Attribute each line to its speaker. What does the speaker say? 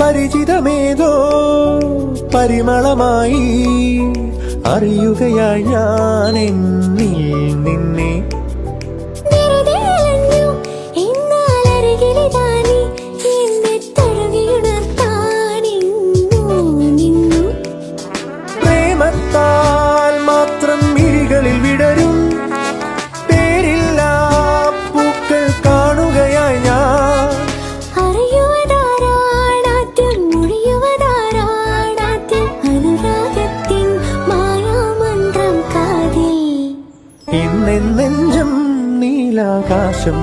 Speaker 1: പരിചിതമേതോ പരിമളമായി അറിയുകയായി ഞാൻ എന്നിൽ നിന്നെ. പ്രേമത്താൽ മാത്രം മിഴികളിൽ വിടരും പേരില്ലാ പൂക്കൾ കാണുകയായി ഞാൻ. ഇന്നെഞ്ചം നീലാകാശം